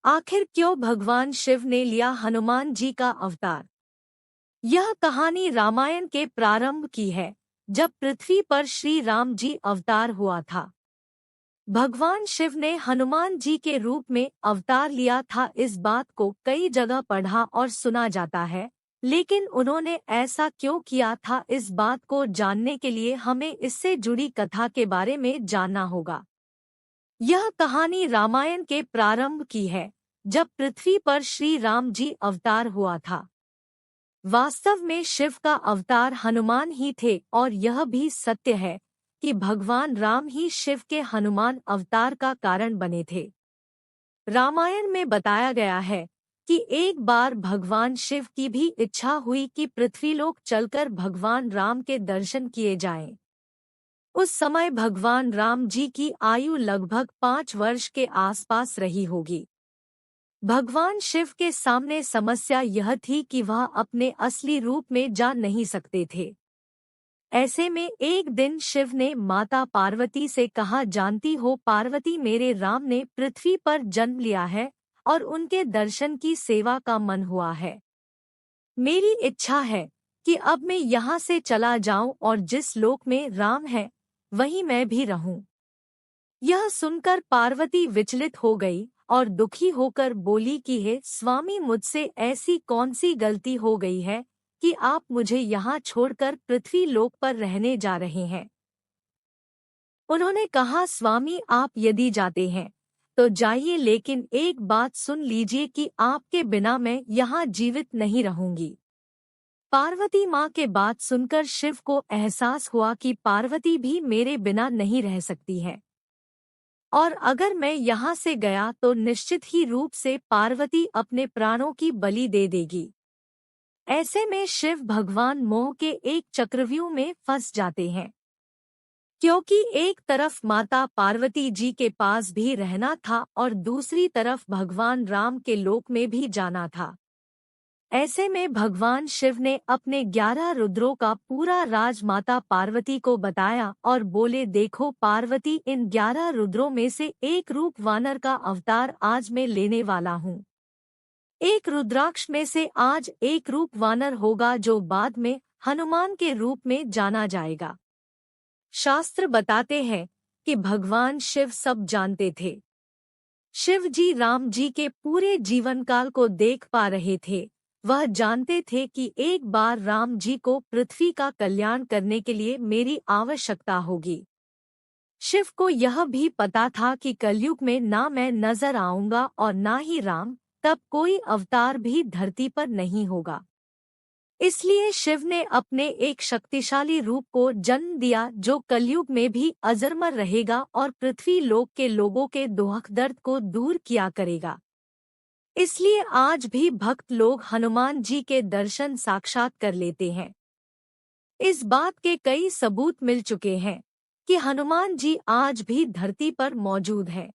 आखिर क्यों भगवान शिव ने लिया हनुमान जी का अवतार? यह कहानी रामायण के प्रारंभ की है, जब पृथ्वी पर श्री राम जी अवतार हुआ था। भगवान शिव ने हनुमान जी के रूप में अवतार लिया था। इस बात को कई जगह पढ़ा और सुना जाता है, लेकिन उन्होंने ऐसा क्यों किया था, इस बात को जानने के लिए हमें इससे जुड़ी कथा के बारे में जानना होगा। यह कहानी रामायण के प्रारंभ की है, जब पृथ्वी पर श्री राम जी अवतार हुआ था। वास्तव में शिव का अवतार हनुमान ही थे और यह भी सत्य है कि भगवान राम ही शिव के हनुमान अवतार का कारण बने थे। रामायण में बताया गया है कि एक बार भगवान शिव की भी इच्छा हुई कि पृथ्वीलोक चलकर भगवान राम के दर्शन किए जाएं। उस समय भगवान राम जी की आयु लगभग 5 वर्ष के आसपास रही होगी। भगवान शिव के सामने समस्या यह थी कि वह अपने असली रूप में जा नहीं सकते थे। ऐसे में एक दिन शिव ने माता पार्वती से कहा, जानती हो पार्वती, मेरे राम ने पृथ्वी पर जन्म लिया है और उनके दर्शन की सेवा का मन हुआ है। मेरी इच्छा है कि अब मैं यहाँ से चला जाऊं और जिस लोक में राम है वहीं मैं भी रहूं। यह सुनकर पार्वती विचलित हो गई और दुखी होकर बोली कि हे स्वामी, मुझसे ऐसी कौन सी गलती हो गई है कि आप मुझे यहाँ छोड़कर पृथ्वी लोक पर रहने जा रहे हैं। उन्होंने कहा, स्वामी आप यदि जाते हैं तो जाइए, लेकिन एक बात सुन लीजिए कि आपके बिना मैं यहाँ जीवित नहीं रहूंगी। पार्वती माँ के बात सुनकर शिव को एहसास हुआ कि पार्वती भी मेरे बिना नहीं रह सकती है, और अगर मैं यहाँ से गया तो निश्चित ही रूप से पार्वती अपने प्राणों की बलि दे देगी। ऐसे में शिव भगवान मोह के एक चक्रव्यूह में फंस जाते हैं, क्योंकि एक तरफ माता पार्वती जी के पास भी रहना था और दूसरी तरफ भगवान राम के लोक में भी जाना था। ऐसे में भगवान शिव ने अपने 11 रुद्रों का पूरा राज माता पार्वती को बताया और बोले, देखो पार्वती, इन 11 रुद्रों में से एक रूप वानर का अवतार आज मैं लेने वाला हूँ। एक रुद्राक्ष में से आज एक रूप वानर होगा जो बाद में हनुमान के रूप में जाना जाएगा। शास्त्र बताते हैं कि भगवान शिव सब जानते थे। शिव जी राम जी के पूरे जीवन काल को देख पा रहे थे। वह जानते थे कि एक बार राम जी को पृथ्वी का कल्याण करने के लिए मेरी आवश्यकता होगी। शिव को यह भी पता था कि कलयुग में ना मैं नजर आऊंगा और ना ही राम, तब कोई अवतार भी धरती पर नहीं होगा। इसलिए शिव ने अपने एक शक्तिशाली रूप को जन्म दिया जो कलयुग में भी अजरमर रहेगा और पृथ्वी लोक के लोगों के दुख दर्द को दूर किया करेगा। इसलिए आज भी भक्त लोग हनुमान जी के दर्शन साक्षात कर लेते हैं। इस बात के कई सबूत मिल चुके हैं कि हनुमान जी आज भी धरती पर मौजूद हैं।